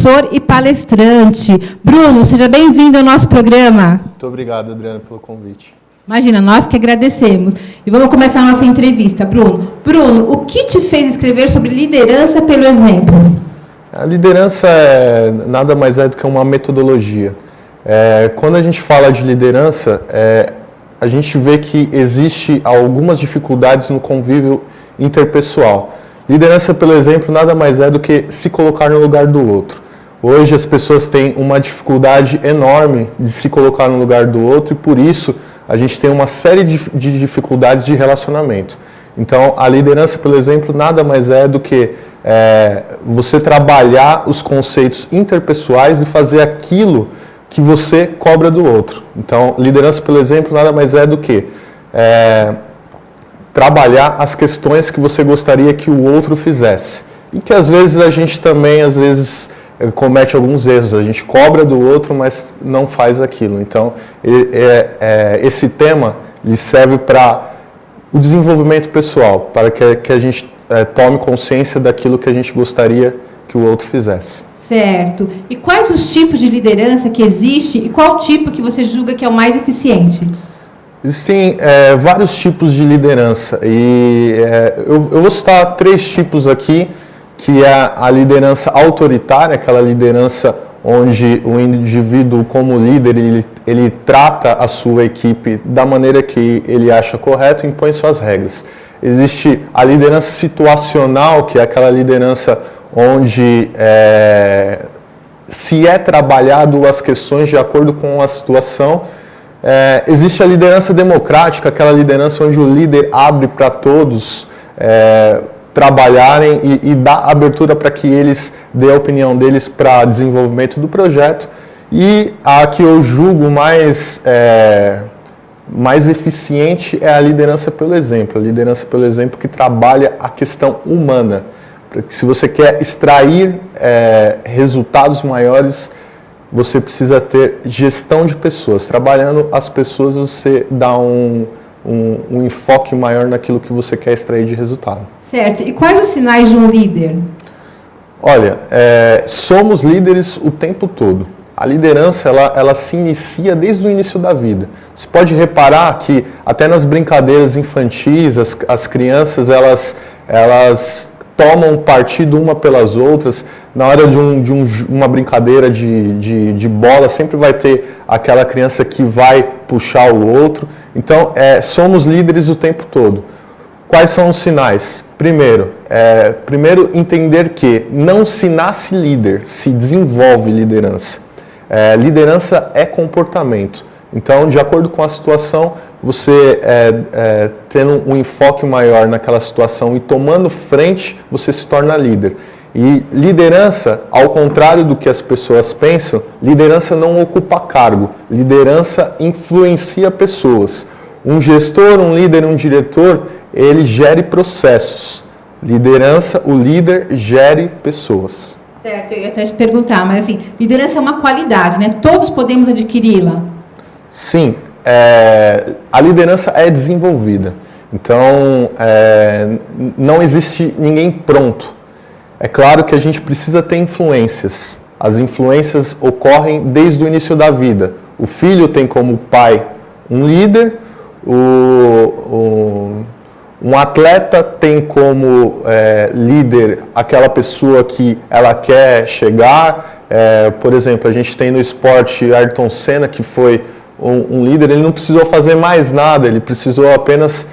professor e palestrante. Bruno, seja bem-vindo ao nosso programa. Muito obrigado, Adriana, pelo convite. Imagina, nós que agradecemos. E vamos começar a nossa entrevista, Bruno. Bruno, o que te fez escrever sobre liderança pelo exemplo? A liderança nada mais é do que uma metodologia. Quando a gente fala de liderança, a gente vê que existe algumas dificuldades no convívio interpessoal. Liderança pelo exemplo nada mais é do que se colocar no lugar do outro. Hoje as pessoas têm uma dificuldade enorme de se colocar no lugar do outro e por isso a gente tem uma série de dificuldades de relacionamento. Então a liderança pelo exemplo nada mais é do que você trabalhar os conceitos interpessoais e fazer aquilo que você cobra do outro. Então, liderança pelo exemplo nada mais é do que trabalhar as questões que você gostaria que o outro fizesse. E que às vezes a gente também, comete alguns erros. A gente cobra do outro, mas não faz aquilo. Então, esse tema lhe serve para o desenvolvimento pessoal, para que a gente tome consciência daquilo que a gente gostaria que o outro fizesse. Certo. E quais os tipos de liderança que existe e qual tipo que você julga que é o mais eficiente? Existem vários tipos de liderança e eu vou citar 3 tipos aqui, que é a liderança autoritária, aquela liderança onde o indivíduo como líder ele trata a sua equipe da maneira que ele acha correto e impõe suas regras. Existe a liderança situacional, que é aquela liderança onde se trabalhado as questões de acordo com a situação. Existe a liderança democrática, aquela liderança onde o líder abre para todos trabalharem e dá abertura para que eles dê a opinião deles para desenvolvimento do projeto. E a que eu julgo mais eficiente é a liderança pelo exemplo. A liderança pelo exemplo que trabalha a questão humana. Porque se você quer extrair resultados maiores, você precisa ter gestão de pessoas. Trabalhando as pessoas, você dá um enfoque maior naquilo que você quer extrair de resultado. Certo. E quais os sinais de um líder? Olha, somos líderes o tempo todo. A liderança, ela se inicia desde o início da vida. Você pode reparar que até nas brincadeiras infantis, as crianças, elas tomam partido uma pelas outras. Na hora de uma brincadeira de bola, sempre vai ter aquela criança que vai puxar o outro. Então, somos líderes o tempo todo. Quais são os sinais? Primeiro, entender que não se nasce líder, se desenvolve liderança. Liderança é comportamento. Então, de acordo com a situação, você tendo um enfoque maior naquela situação e tomando frente, você se torna líder. E liderança, ao contrário do que as pessoas pensam, liderança não ocupa cargo, liderança influencia pessoas. Um gestor, um líder, um diretor, ele gere processos. Liderança, o líder gere pessoas. Certo, eu ia até te perguntar, mas assim, liderança é uma qualidade, né? Todos podemos adquiri-la? Sim, a liderança é desenvolvida. Então, não existe ninguém pronto. É claro que a gente precisa ter influências. As influências ocorrem desde o início da vida. O filho tem como pai um líder, um atleta tem como líder aquela pessoa que ela quer chegar. Por exemplo, a gente tem no esporte Ayrton Senna, que foi um líder, ele não precisou fazer mais nada, ele precisou apenas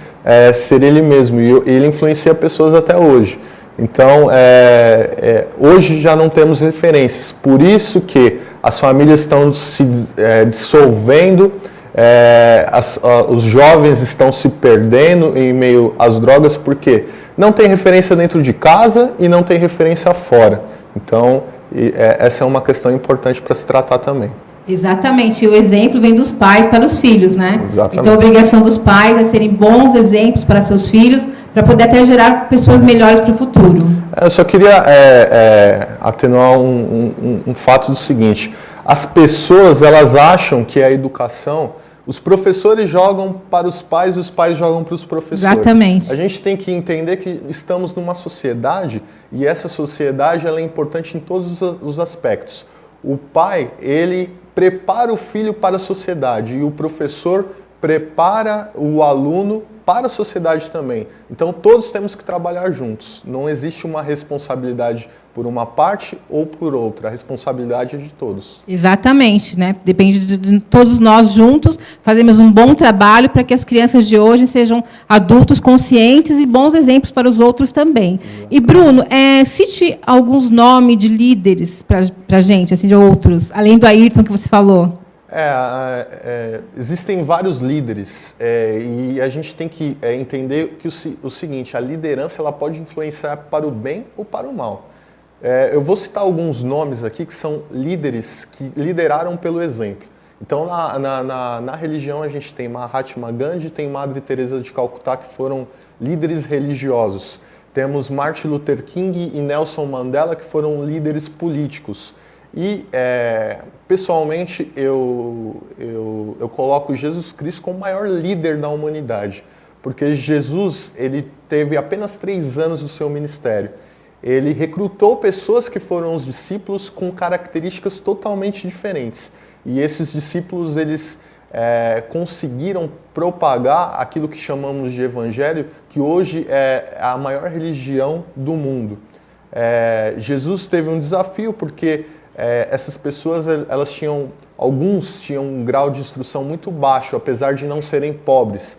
ser ele mesmo. E ele influencia pessoas até hoje. Então, hoje já não temos referências. Por isso que as famílias estão se dissolvendo, os jovens estão se perdendo em meio às drogas, porque não tem referência dentro de casa e não tem referência fora. Então, essa é uma questão importante para se tratar também. Exatamente, o exemplo vem dos pais para os filhos, né? Exatamente. Então a obrigação dos pais é serem bons exemplos para seus filhos, para poder até gerar pessoas melhores para o futuro. Eu só queria atenuar um fato do seguinte: as pessoas, elas acham que a educação Os professores jogam para os pais e os pais jogam para os professores. Exatamente. A gente tem que entender que estamos numa sociedade e essa sociedade ela é importante em todos os aspectos. O pai, ele prepara o filho para a sociedade e o professor prepara o aluno para a sociedade também. Então, todos temos que trabalhar juntos. Não existe uma responsabilidade por uma parte ou por outra. A responsabilidade é de todos. Exatamente, né? Depende de todos nós juntos fazermos um bom trabalho para que as crianças de hoje sejam adultos conscientes e bons exemplos para os outros também. Exato. E, Bruno, cite alguns nomes de líderes para a gente, assim, de outros, além do Ayrton que você falou. Existem vários líderes e a gente tem que entender que o seguinte, a liderança ela pode influenciar para o bem ou para o mal. Eu vou citar alguns nomes aqui que são líderes que lideraram pelo exemplo. Então, na religião, a gente tem Mahatma Gandhi, tem Madre Teresa de Calcutá, que foram líderes religiosos. Temos Martin Luther King e Nelson Mandela, que foram líderes políticos. E, pessoalmente, eu coloco Jesus Cristo como o maior líder da humanidade, porque Jesus ele teve apenas 3 anos do seu ministério. Ele recrutou pessoas que foram os discípulos com características totalmente diferentes. E esses discípulos eles conseguiram propagar aquilo que chamamos de evangelho, que hoje é a maior religião do mundo. Jesus teve um desafio porque essas pessoas, alguns tinham um grau de instrução muito baixo, apesar de não serem pobres.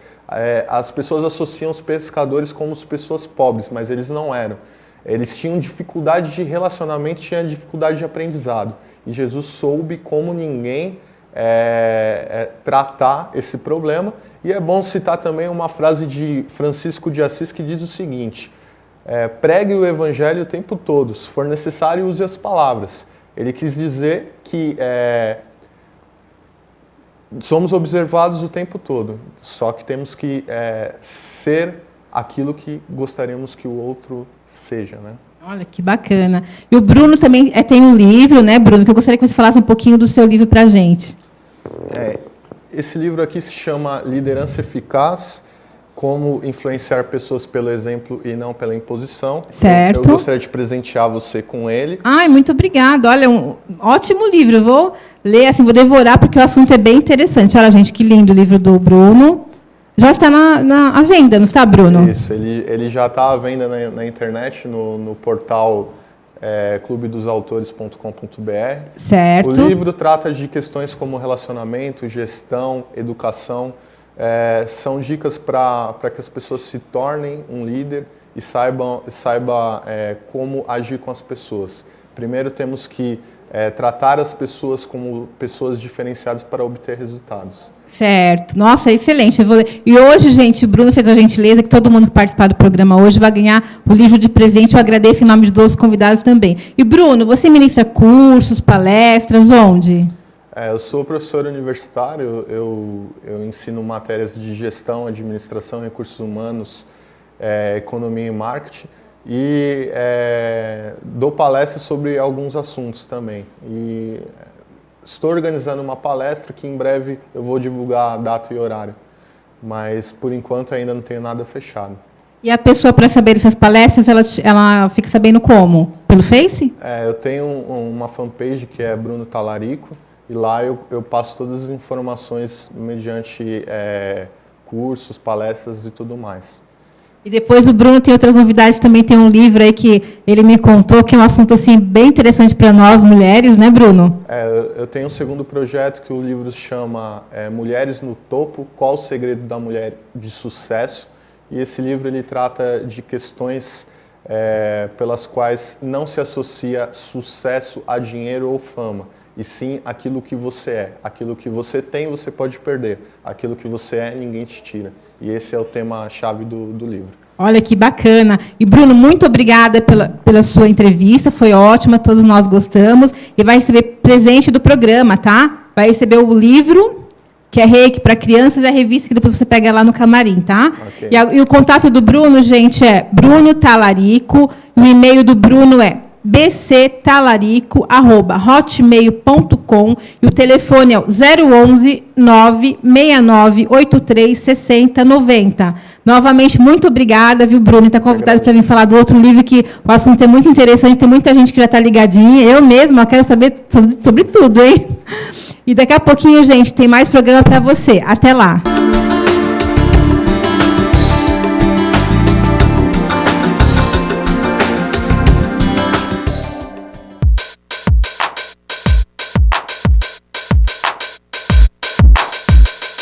As pessoas associam os pescadores como as pessoas pobres, mas eles não eram. Eles tinham dificuldade de relacionamento, tinham dificuldade de aprendizado. E Jesus soube como ninguém tratar esse problema. E é bom citar também uma frase de Francisco de Assis que diz o seguinte: pregue o evangelho o tempo todo, se for necessário use as palavras. Ele quis dizer que somos observados o tempo todo, só que temos que ser aquilo que gostaríamos que o outro seja, né? Olha, que bacana. E o Bruno também tem um livro, né, Bruno, que eu gostaria que você falasse um pouquinho do seu livro para a gente. Esse livro aqui se chama Liderança Eficaz, como influenciar pessoas pelo exemplo e não pela imposição. Certo. Eu gostaria de presentear você com ele. Ai, muito obrigada. Olha, um ótimo livro. Eu vou ler, assim, vou devorar, porque o assunto é bem interessante. Olha, gente, que lindo o livro do Bruno. Já está à venda, não está, Bruno? Isso, ele já está à venda na internet, no portal clubedosautores.com.br. Certo. O livro trata de questões como relacionamento, gestão, educação. São dicas para que as pessoas se tornem um líder e saiba como agir com as pessoas. Primeiro temos que tratar as pessoas como pessoas diferenciadas para obter resultados. Certo. Nossa, excelente. E hoje, gente, o Bruno fez a gentileza que todo mundo que participar do programa hoje vai ganhar o livro de presente. Eu agradeço em nome de todos os convidados também. E, Bruno, você ministra cursos, palestras, onde? Eu sou professor universitário, eu ensino matérias de gestão, administração, recursos humanos, economia e marketing, e dou palestras sobre alguns assuntos também. E estou organizando uma palestra que em breve eu vou divulgar a data e horário, mas por enquanto ainda não tenho nada fechado. E a pessoa, para saber dessas palestras, ela fica sabendo como? Pelo Face? Eu tenho uma fanpage que é Bruno Talarico, e lá eu passo todas as informações mediante cursos, palestras e tudo mais. E depois o Bruno tem outras novidades, também tem um livro aí que ele me contou, que é um assunto assim, bem interessante para nós, mulheres, né, Bruno? Eu tenho um segundo projeto que o livro chama Mulheres no Topo, Qual o Segredo da Mulher de Sucesso? E esse livro ele trata de questões pelas quais não se associa sucesso a dinheiro ou fama, e sim aquilo que você é. Aquilo que você tem, você pode perder. Aquilo que você é, ninguém te tira. E esse é o tema-chave do livro. Olha, que bacana. E, Bruno, muito obrigada pela sua entrevista. Foi ótima, todos nós gostamos. E vai receber presente do programa, tá? Vai receber o livro, que é Reiki para crianças, e a revista que depois você pega lá no camarim, tá? Okay. E o contato do Bruno, gente, é Bruno Talarico. O e-mail do Bruno é bctalarico@hotmail.com e o telefone é o 011 96983 6090. Novamente, muito obrigada, viu, Bruno? Está convidado para vir falar do outro livro, que o assunto é muito interessante, tem muita gente que já está ligadinha. Eu mesma quero saber sobre tudo, hein? E daqui a pouquinho, gente, tem mais programa para você. Até lá!